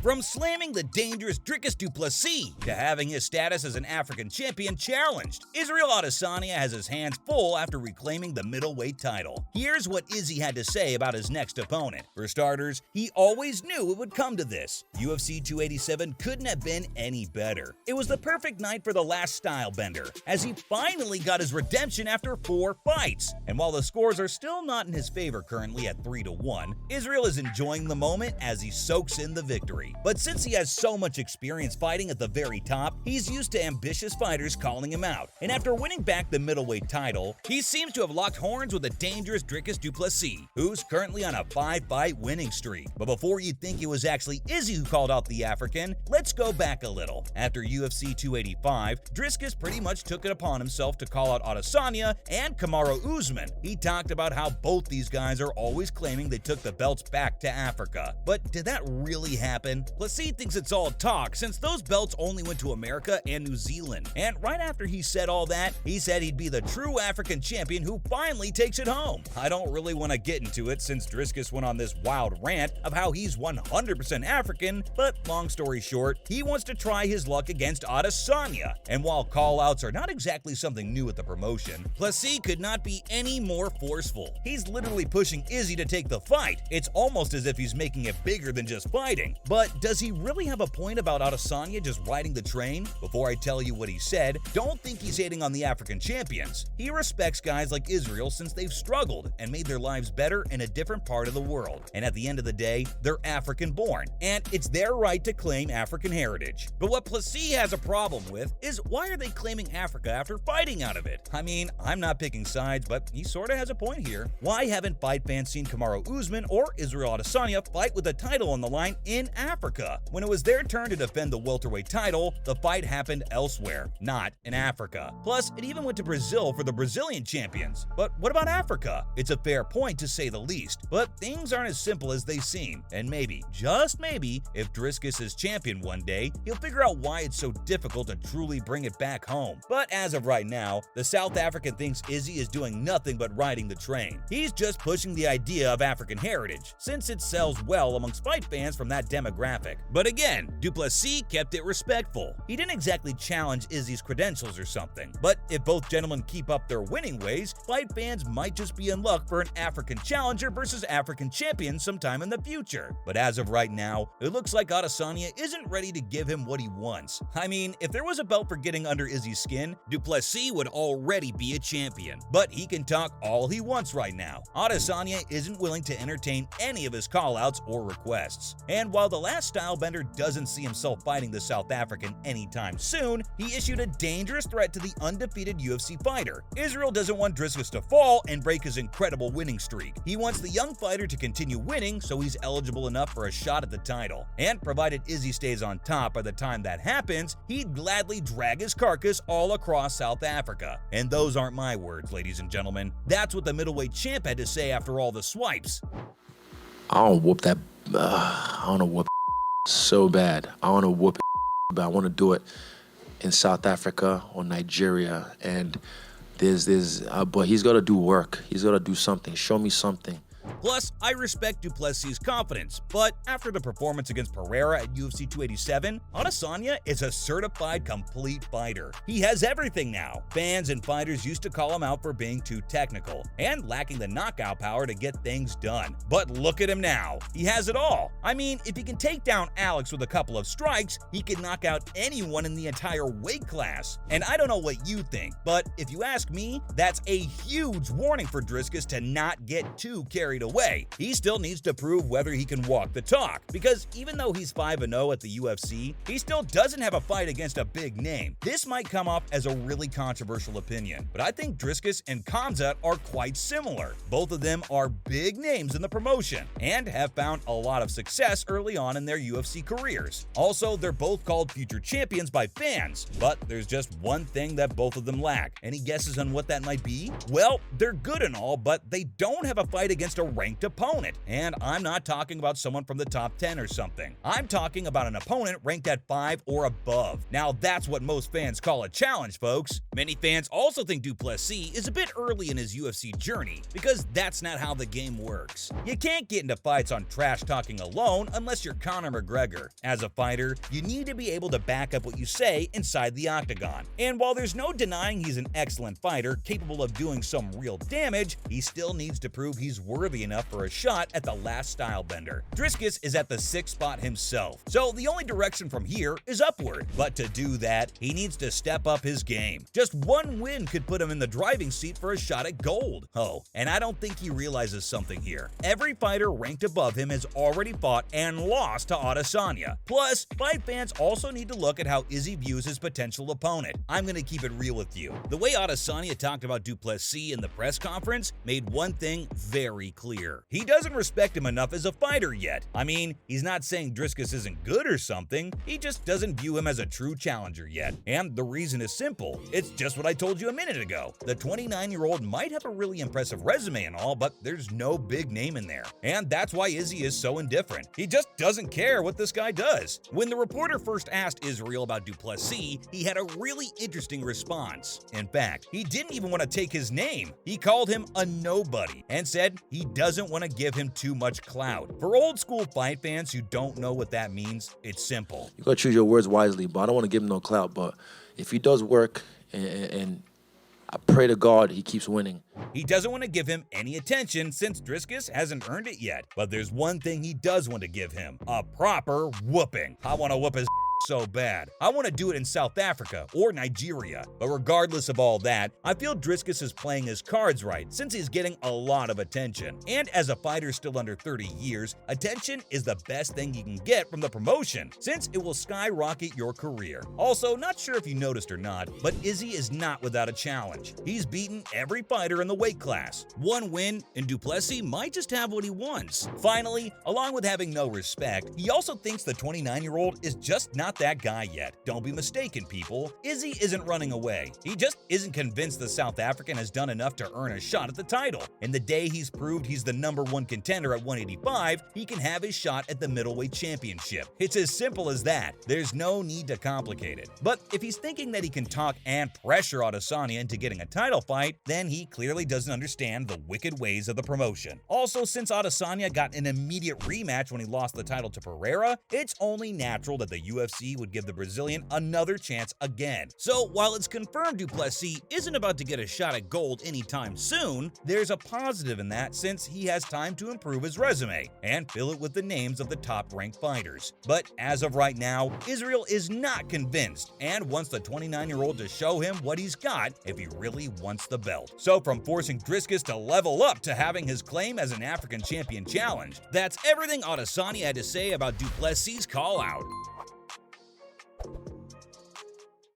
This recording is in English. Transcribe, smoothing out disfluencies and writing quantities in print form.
From slamming the dangerous Dricus Du Plessis to having his status as an African champion challenged, Israel Adesanya has his hands full after reclaiming the middleweight title. Here's what Izzy had to say about his next opponent. For starters, he always knew it would come to this. UFC 287 couldn't have been any better. It was the perfect night for the last style bender, as he finally got his redemption after 4 fights. And while the scores are still not in his favor currently at 3-1, Israel is enjoying the moment as he soaks in the victory. But since he has so much experience fighting at the very top, he's used to ambitious fighters calling him out. And after winning back the middleweight title, he seems to have locked horns with the dangerous Dricus Du Plessis, who's currently on a 5-fight winning streak. But before you think it was actually Izzy who called out the African, let's go back a little. After UFC 285, Dricus pretty much took it upon himself to call out Adesanya and Kamaru Usman. He talked about how both these guys are always claiming they took the belts back to Africa. But did that really happen? Plessis thinks it's all talk since those belts only went to America and New Zealand. And right after he said all that, he said he'd be the true African champion who finally takes it home. I don't really want to get into it since Dricus went on this wild rant of how he's 100% African, but long story short, he wants to try his luck against Adesanya. And while call-outs are not exactly something new at the promotion, Plessis could not be any more forceful. He's literally pushing Izzy to take the fight. It's almost as if he's making it bigger than just fighting. But does he really have a point about Adesanya just riding the train? Before I tell you what he said, don't think he's hating on the African champions. He respects guys like Israel since they've struggled and made their lives better in a different part of the world. And at the end of the day, they're African-born, and it's their right to claim African heritage. But what Plessis has a problem with is why are they claiming Africa after fighting out of it? I mean, I'm not picking sides, but he sorta has a point here. Why haven't fight fans seen Kamaru Usman or Israel Adesanya fight with a title on the line in Africa? When it was their turn to defend the welterweight title, the fight happened elsewhere, not in Africa. Plus, it even went to Brazil for the Brazilian champions. But what about Africa? It's a fair point to say the least, but things aren't as simple as they seem. And maybe, just maybe, if Dricus is champion one day, he'll figure out why it's so difficult to truly bring it back home. But as of right now, the South African thinks Izzy is doing nothing but riding the train. He's just pushing the idea of African heritage, since it sells well amongst fight fans from that demographic. But again, Du Plessis kept it respectful. He didn't exactly challenge Izzy's credentials or something. But if both gentlemen keep up their winning ways, fight fans might just be in luck for an African challenger versus African champion sometime in the future. But as of right now, it looks like Adesanya isn't ready to give him what he wants. I mean, if there was a belt for getting under Izzy's skin, Du Plessis would already be a champion. But he can talk all he wants right now. Adesanya isn't willing to entertain any of his callouts or requests. And while the last stylebender doesn't see himself fighting the South African anytime soon, he issued a dangerous threat to the undefeated UFC fighter. Israel doesn't want Dricus to fall and break his incredible winning streak. He wants the young fighter to continue winning so he's eligible enough for a shot at the title. And provided Izzy stays on top by the time that happens, he'd gladly drag his carcass all across South Africa. And those aren't my words, ladies and gentlemen. That's what the middleweight champ had to say after all the swipes. I want to whoop that. I want to whoop so bad. I want to whoop it, but I want to do it in South Africa or Nigeria. And but he's got to do work. He's got to do something. Show me something. Plus, I respect Du Plessis' confidence, but after the performance against Pereira at UFC 287, Adesanya is a certified complete fighter. He has everything now. Fans and fighters used to call him out for being too technical and lacking the knockout power to get things done. But look at him now. He has it all. I mean, if he can take down Alex with a couple of strikes, he can knock out anyone in the entire weight class. And I don't know what you think, but if you ask me, that's a huge warning for Dricus to not get too carried away. He still needs to prove whether he can walk the talk, because even though he's 5-0 at the UFC, he still doesn't have a fight against a big name. This might come off as a really controversial opinion, but I think Dricus and Khamzat are quite similar. Both of them are big names in the promotion and have found a lot of success early on in their UFC careers. Also, they're both called future champions by fans, but there's just one thing that both of them lack. Any guesses on what that might be? Well, they're good and all, but they don't have a fight against a ranked opponent. And I'm not talking about someone from the top 10 or something. I'm talking about an opponent ranked at 5 or above. Now that's what most fans call a challenge, folks. Many fans also think Du Plessis is a bit early in his UFC journey, because that's not how the game works. You can't get into fights on trash talking alone unless you're Conor McGregor. As a fighter, you need to be able to back up what you say inside the octagon. And while there's no denying he's an excellent fighter, capable of doing some real damage, he still needs to prove he's worthy enough for a shot at the last style bender. Dricus is at the 6th spot himself, so the only direction from here is upward. But to do that, he needs to step up his game. Just one win could put him in the driving seat for a shot at gold. Oh, and I don't think he realizes something here. Every fighter ranked above him has already fought and lost to Adesanya. Plus, fight fans also need to look at how Izzy views his potential opponent. I'm gonna keep it real with you. The way Adesanya talked about Du Plessis in the press conference made one thing very clear. He doesn't respect him enough as a fighter yet. I mean, he's not saying Dricus isn't good or something, he just doesn't view him as a true challenger yet. And the reason is simple. It's just what I told you a minute ago. The 29-year-old might have a really impressive resume and all, but there's no big name in there. And that's why Izzy is so indifferent. He just doesn't care what this guy does. When the reporter first asked Israel about Du Plessis, he had a really interesting response. In fact, he didn't even want to take his name. He called him a nobody and said he doesn't want to give him too much clout. For old school fight fans who don't know what that means, it's simple. You gotta choose your words wisely, but I don't want to give him no clout. But if he does work, and I pray to God he keeps winning. He doesn't want to give him any attention since Dricus hasn't earned it yet. But there's one thing he does want to give him: a proper whooping. I want to whoop his so bad. I want to do it in South Africa or Nigeria. But regardless of all that, I feel Dricus is playing his cards right since he's getting a lot of attention. And as a fighter still under 30 years, attention is the best thing you can get from the promotion since it will skyrocket your career. Also, not sure if you noticed or not, but Izzy is not without a challenge. He's beaten every fighter in the weight class. One win, and Du Plessis might just have what he wants. Finally, along with having no respect, he also thinks the 29-year-old is just not that guy yet. Don't be mistaken, people. Izzy isn't running away. He just isn't convinced the South African has done enough to earn a shot at the title. And the day he's proved he's the #1 contender at 185, he can have his shot at the middleweight championship. It's as simple as that. There's no need to complicate it. But if he's thinking that he can talk and pressure Adesanya into getting a title fight, then he clearly doesn't understand the wicked ways of the promotion. Also, since Adesanya got an immediate rematch when he lost the title to Pereira, it's only natural that the UFC would give the Brazilian another chance again. So while it's confirmed Du Plessis isn't about to get a shot at gold anytime soon, there's a positive in that since he has time to improve his resume and fill it with the names of the top-ranked fighters. But as of right now, Israel is not convinced and wants the 29-year-old to show him what he's got if he really wants the belt. So from forcing Dricus to level up to having his claim as an African champion challenged, that's everything Adesanya had to say about Du Plessis' call-out.